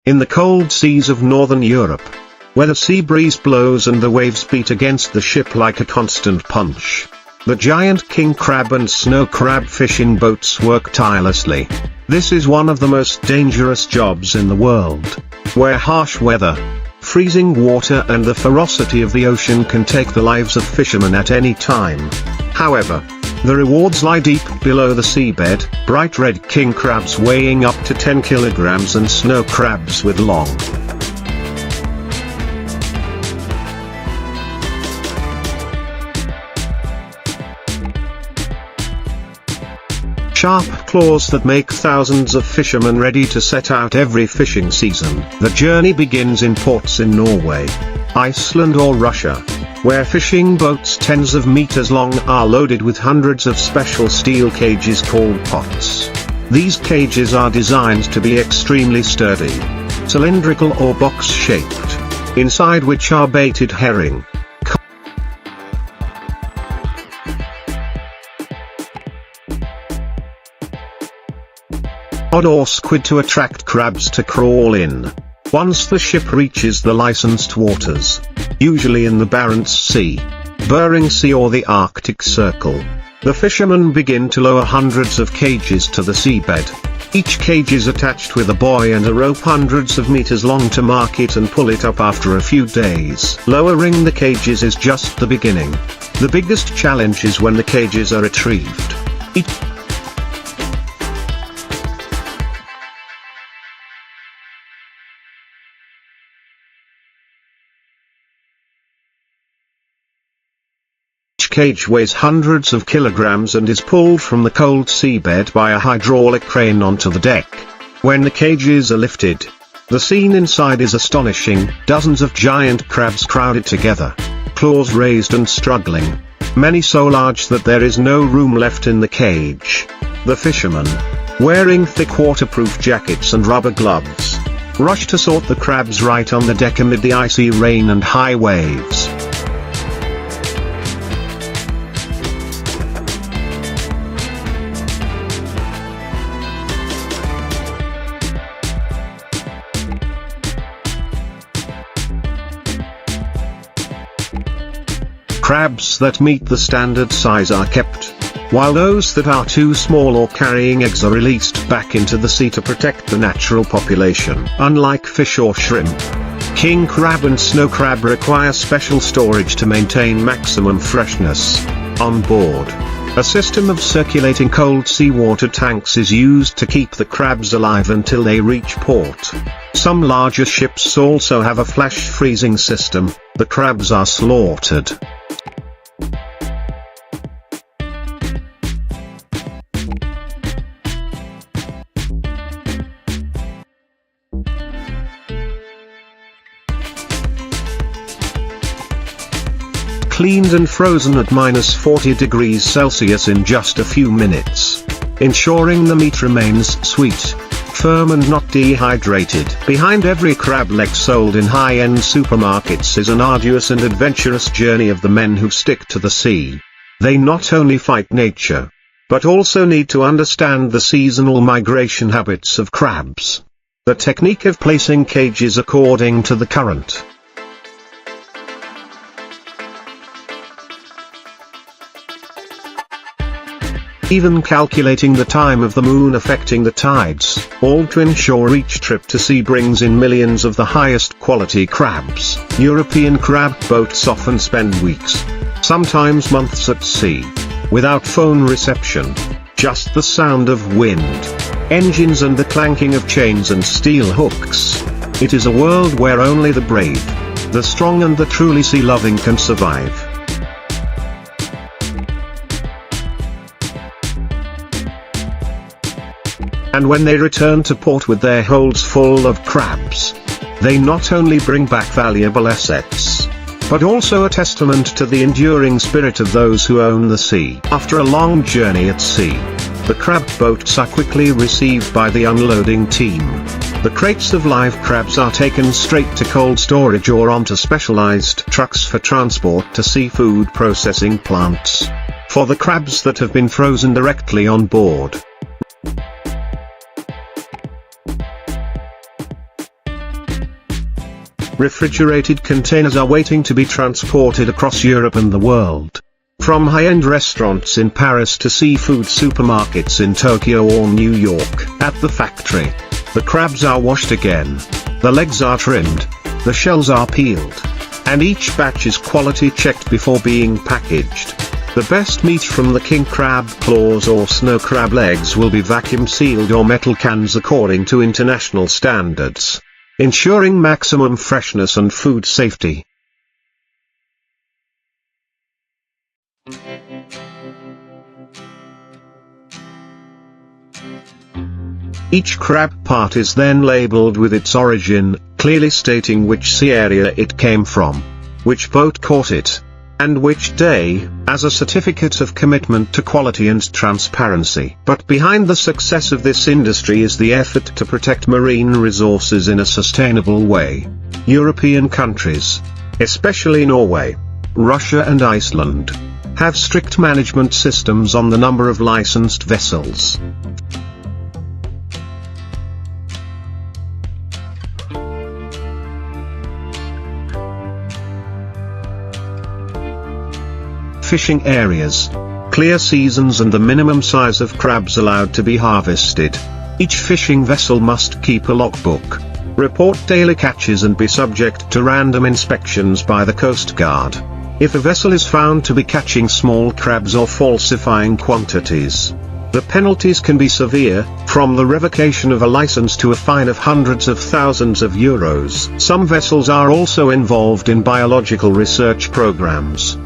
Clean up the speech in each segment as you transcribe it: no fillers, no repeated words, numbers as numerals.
In the cold seas of northern Europe, where the sea breeze blows and the waves beat against the ship like a constant punch, the giant king crab and snow crab fishing boats work tirelessly. This is one of the most dangerous jobs in the world, where harsh weather, freezing water and the ferocity of the ocean can take the lives of fishermen at any time. However, the rewards lie deep below the seabed: bright red king crabs weighing up to 10 kilograms and snow crabs with long, sharp claws that make thousands of fishermen ready to set out every fishing season. The journey begins in ports in Norway, Iceland or Russia, where fishing boats tens of meters long are loaded with hundreds of special steel cages called pots. These cages are designed to be extremely sturdy, cylindrical or box-shaped, inside which are baited herring, cod or squid to attract crabs to crawl in. Once the ship reaches the licensed waters, usually in the Barents Sea, Bering Sea or the Arctic Circle, the fishermen begin to lower hundreds of cages to the seabed. Each cage is attached with a buoy and a rope hundreds of meters long to mark it and pull it up after a few days. Lowering the cages is just the beginning. The biggest challenge is when the cages are retrieved. Each cage weighs hundreds of kilograms and is pulled from the cold seabed by a hydraulic crane onto the deck. When the cages are lifted, the scene inside is astonishing: dozens of giant crabs crowded together, claws raised and struggling, many so large that there is no room left in the cage. The fishermen, wearing thick waterproof jackets and rubber gloves, rush to sort the crabs right on the deck amid the icy rain and high waves. Crabs that meet the standard size are kept, while those that are too small or carrying eggs are released back into the sea to protect the natural population. Unlike fish or shrimp, king crab and snow crab require special storage to maintain maximum freshness. On board, a system of circulating cold seawater tanks is used to keep the crabs alive until they reach port. Some larger ships also have a flash freezing system. The crabs are slaughtered. Cleaned and frozen at -40 degrees Celsius in just a few minutes, ensuring the meat remains sweet, firm and not dehydrated. Behind every crab leg sold in high-end supermarkets is an arduous and adventurous journey of the men who stick to the sea. They not only fight nature, but also need to understand the seasonal migration habits of crabs, the technique of placing cages according to the current, even calculating the time of the moon affecting the tides, all to ensure each trip to sea brings in millions of the highest quality crabs. European crab boats often spend weeks, sometimes months at sea, without phone reception, just the sound of wind, engines and the clanking of chains and steel hooks. It is a world where only the brave, the strong and the truly sea-loving can survive. And when they return to port with their holds full of crabs, they not only bring back valuable assets, but also a testament to the enduring spirit of those who own the sea. After a long journey at sea, the crab boats are quickly received by the unloading team. The crates of live crabs are taken straight to cold storage or onto specialized trucks for transport to seafood processing plants. For the crabs that have been frozen directly on board, refrigerated containers are waiting to be transported across Europe and the world. From high-end restaurants in Paris to seafood supermarkets in Tokyo or New York. At the factory, the crabs are washed again, the legs are trimmed, the shells are peeled, and each batch is quality checked before being packaged. The best meat from the king crab claws or snow crab legs will be vacuum sealed or metal cans according to international standards, ensuring maximum freshness and food safety. Each crab part is then labeled with its origin, clearly stating which sea area it came from, which boat caught it, and which day, as a certificate of commitment to quality and transparency. But behind the success of this industry is the effort to protect marine resources in a sustainable way. European countries, especially Norway, Russia and Iceland, have strict management systems on the number of licensed vessels. Fishing areas, clear seasons and the minimum size of crabs allowed to be harvested. Each fishing vessel must keep a logbook, report daily catches and be subject to random inspections by the Coast Guard. If a vessel is found to be catching small crabs or falsifying quantities, the penalties can be severe, from the revocation of a license to a fine of hundreds of thousands of euros. Some vessels are also involved in biological research programs,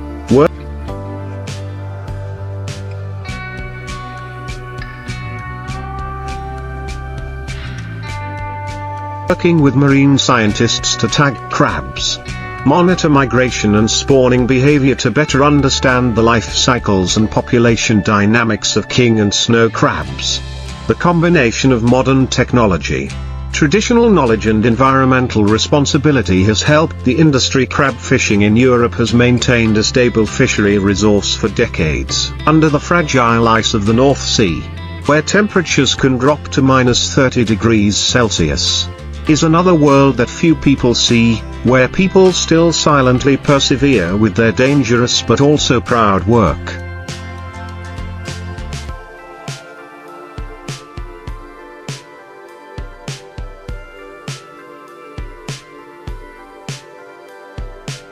working with marine scientists to tag crabs, monitor migration and spawning behavior to better understand the life cycles and population dynamics of king and snow crabs. The combination of modern technology, traditional knowledge and environmental responsibility has helped the industry. Crab fishing in Europe has maintained a stable fishery resource for decades. Under the fragile ice of the North Sea, where temperatures can drop to -30 degrees Celsius, is another world that few people see, where people still silently persevere with their dangerous but also proud work.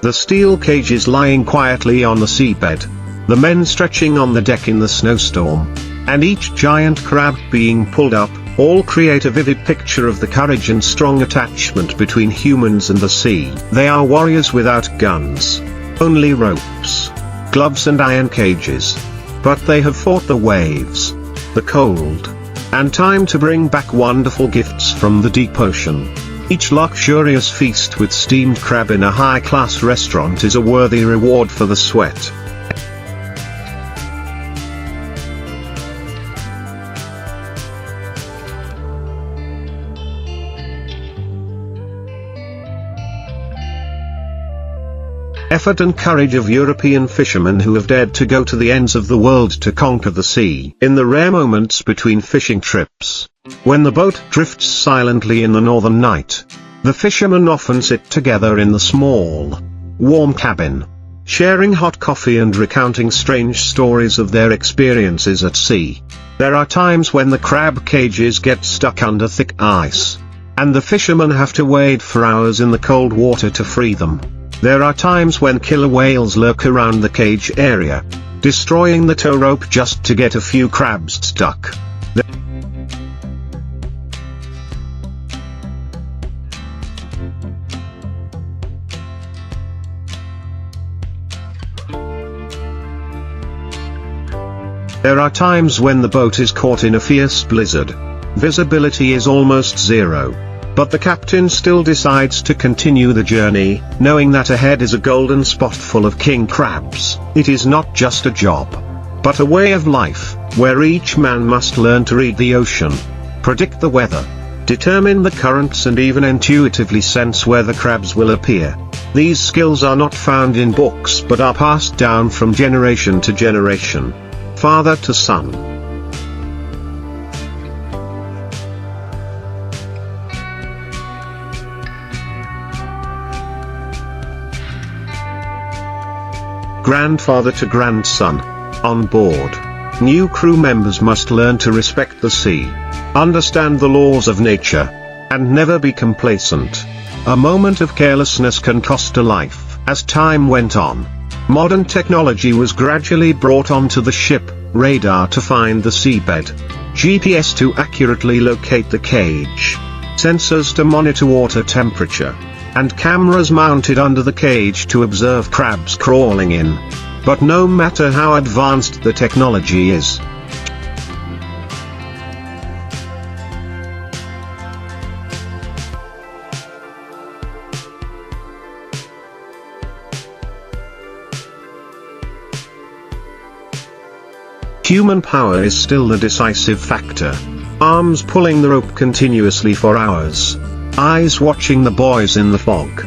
The steel cages lying quietly on the seabed, the men stretching on the deck in the snowstorm, and each giant crab being pulled up, all create a vivid picture of the courage and strong attachment between humans and the sea. They are warriors without guns, only ropes, gloves and iron cages. But they have fought the waves, the cold, and time to bring back wonderful gifts from the deep ocean. Each luxurious feast with steamed crab in a high-class restaurant is a worthy reward for the sweat. Effort and courage of European fishermen who have dared to go to the ends of the world to conquer the sea. In the rare moments between fishing trips, when the boat drifts silently in the northern night, the fishermen often sit together in the small, warm cabin, sharing hot coffee and recounting strange stories of their experiences at sea. There are times when the crab cages get stuck under thick ice, and the fishermen have to wade for hours in the cold water to free them. There are times when killer whales lurk around the cage area, destroying the tow rope just to get a few crabs stuck. There are times when the boat is caught in a fierce blizzard. Visibility is almost zero. But the captain still decides to continue the journey, knowing that ahead is a golden spot full of king crabs. It is not just a job, but a way of life, where each man must learn to read the ocean, predict the weather, determine the currents and even intuitively sense where the crabs will appear. These skills are not found in books but are passed down from generation to generation, father to son. grandfather to grandson. On board, new crew members must learn to respect the sea, understand the laws of nature, and never be complacent. A moment of carelessness can cost a life. As time went on, modern technology was gradually brought onto the ship: radar to find the seabed, GPS to accurately locate the cage, sensors to monitor water temperature, and cameras mounted under the cage to observe crabs crawling in. But no matter how advanced the technology is, human power is still the decisive factor. Arms pulling the rope continuously for hours, eyes watching the buoys in the fog,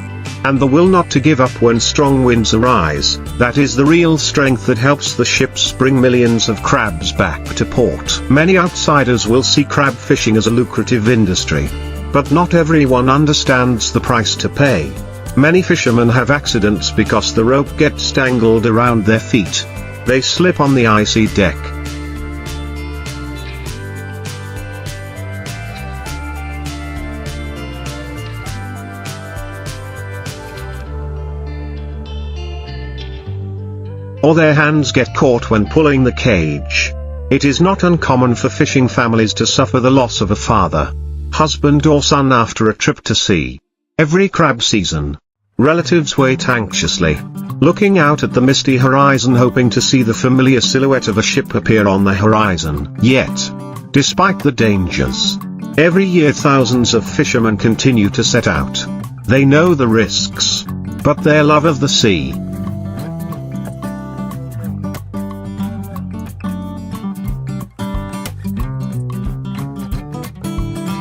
and the will not to give up when strong winds arise. That is the real strength that helps the ships bring millions of crabs back to port. Many outsiders will see crab fishing as a lucrative industry, but not everyone understands the price to pay. Many fishermen have accidents because the rope gets tangled around their feet. They slip on the icy deck. Or their hands get caught when pulling the cage. It is not uncommon for fishing families to suffer the loss of a father, husband or son after a trip to sea. Every crab season, relatives wait anxiously, looking out at the misty horizon hoping to see the familiar silhouette of a ship appear on the horizon. Yet, despite the dangers, every year thousands of fishermen continue to set out. They know the risks, but their love of the sea,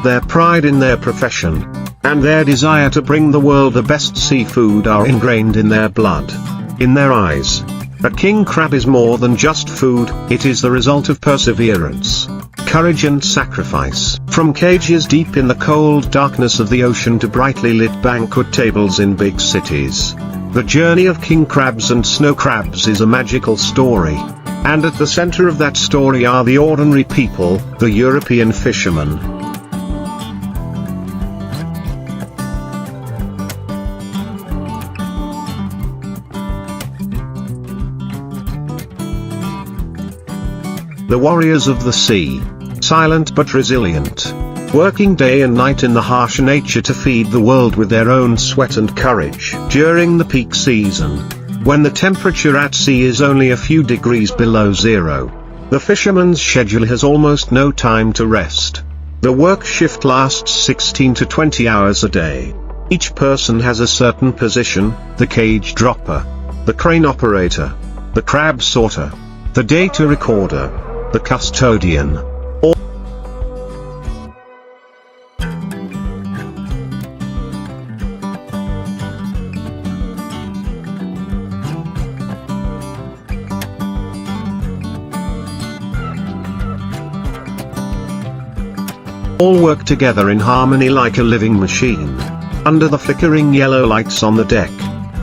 their pride in their profession, and their desire to bring the world the best seafood are ingrained in their blood. In their eyes, a king crab is more than just food, it is the result of perseverance, courage and sacrifice. From cages deep in the cold darkness of the ocean to brightly lit banquet tables in big cities, the journey of king crabs and snow crabs is a magical story. And at the center of that story are the ordinary people, the European fishermen. The warriors of the sea, silent but resilient, working day and night in the harsh nature to feed the world with their own sweat and courage. During the peak season, when the temperature at sea is only a few degrees below zero, the fisherman's schedule has almost no time to rest. The work shift lasts 16 to 20 hours a day. Each person has a certain position: the cage dropper, the crane operator, the crab sorter, the data recorder, the custodian. All work together in harmony like a living machine. Under the flickering yellow lights on the deck,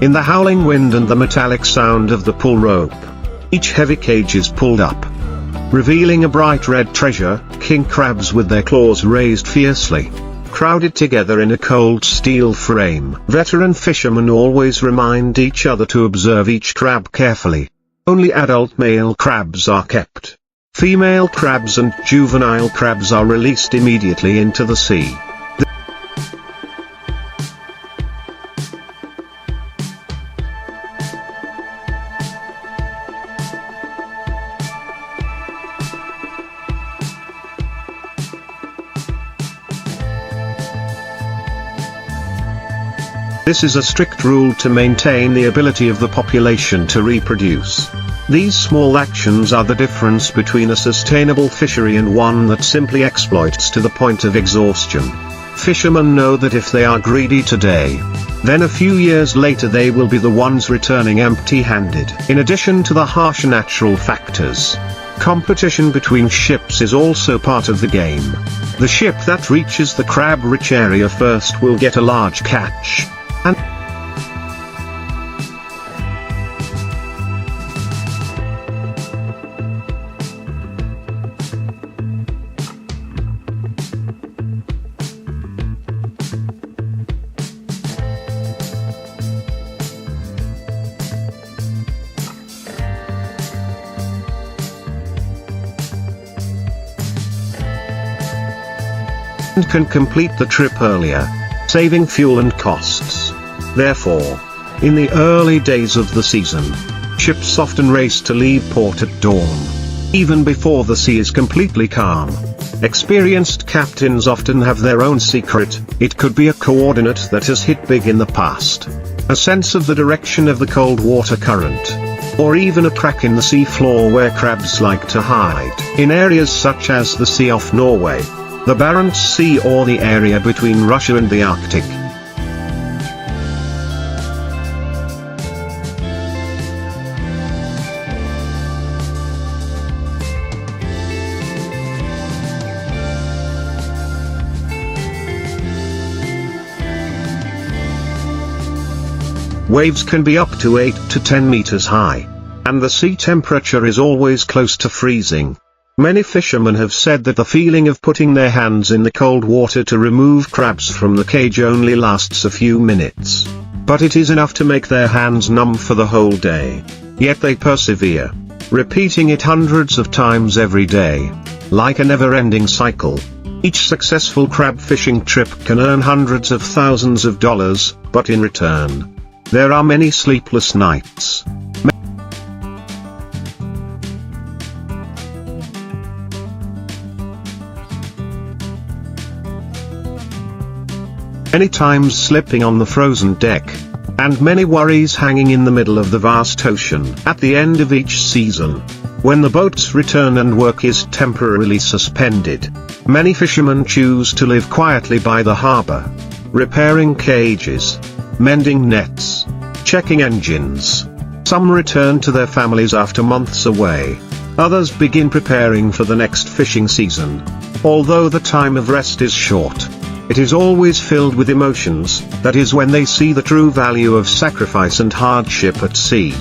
in the howling wind and the metallic sound of the pull rope, each heavy cage is pulled up, revealing a bright red treasure: king crabs with their claws raised fiercely, crowded together in a cold steel frame. Veteran fishermen always remind each other to observe each crab carefully. Only adult male crabs are kept. Female crabs and juvenile crabs are released immediately into the sea. This is a strict rule to maintain the ability of the population to reproduce. These small actions are the difference between a sustainable fishery and one that simply exploits to the point of exhaustion. Fishermen know that if they are greedy today, then a few years later they will be the ones returning empty-handed. In addition to the harsh natural factors, competition between ships is also part of the game. The ship that reaches the crab-rich area first will get a large catch, and and can complete the trip earlier, saving fuel and costs. Therefore, in the early days of the season, ships often race to leave port at dawn, even before the sea is completely calm. Experienced captains often have their own secret. It could be a coordinate that has hit big in the past, a sense of the direction of the cold water current, or even a crack in the sea floor where crabs like to hide. In areas such as the sea off Norway, the Barents Sea, or the area between Russia and the Arctic, waves can be up to 8 to 10 meters high, and the sea temperature is always close to freezing. Many fishermen have said that the feeling of putting their hands in the cold water to remove crabs from the cage only lasts a few minutes, but it is enough to make their hands numb for the whole day. Yet they persevere, repeating it hundreds of times every day, like a never-ending cycle. Each successful crab fishing trip can earn hundreds of thousands of dollars, but in return, there are many sleepless nights. Many times slipping on the frozen deck, and many worries hanging in the middle of the vast ocean. At the end of each season, when the boats return and work is temporarily suspended, many fishermen choose to live quietly by the harbor, repairing cages, mending nets, checking engines. Some return to their families after months away. Others begin preparing for the next fishing season. Although the time of rest is short, it is always filled with emotions. That is when they see the true value of sacrifice and hardship at sea.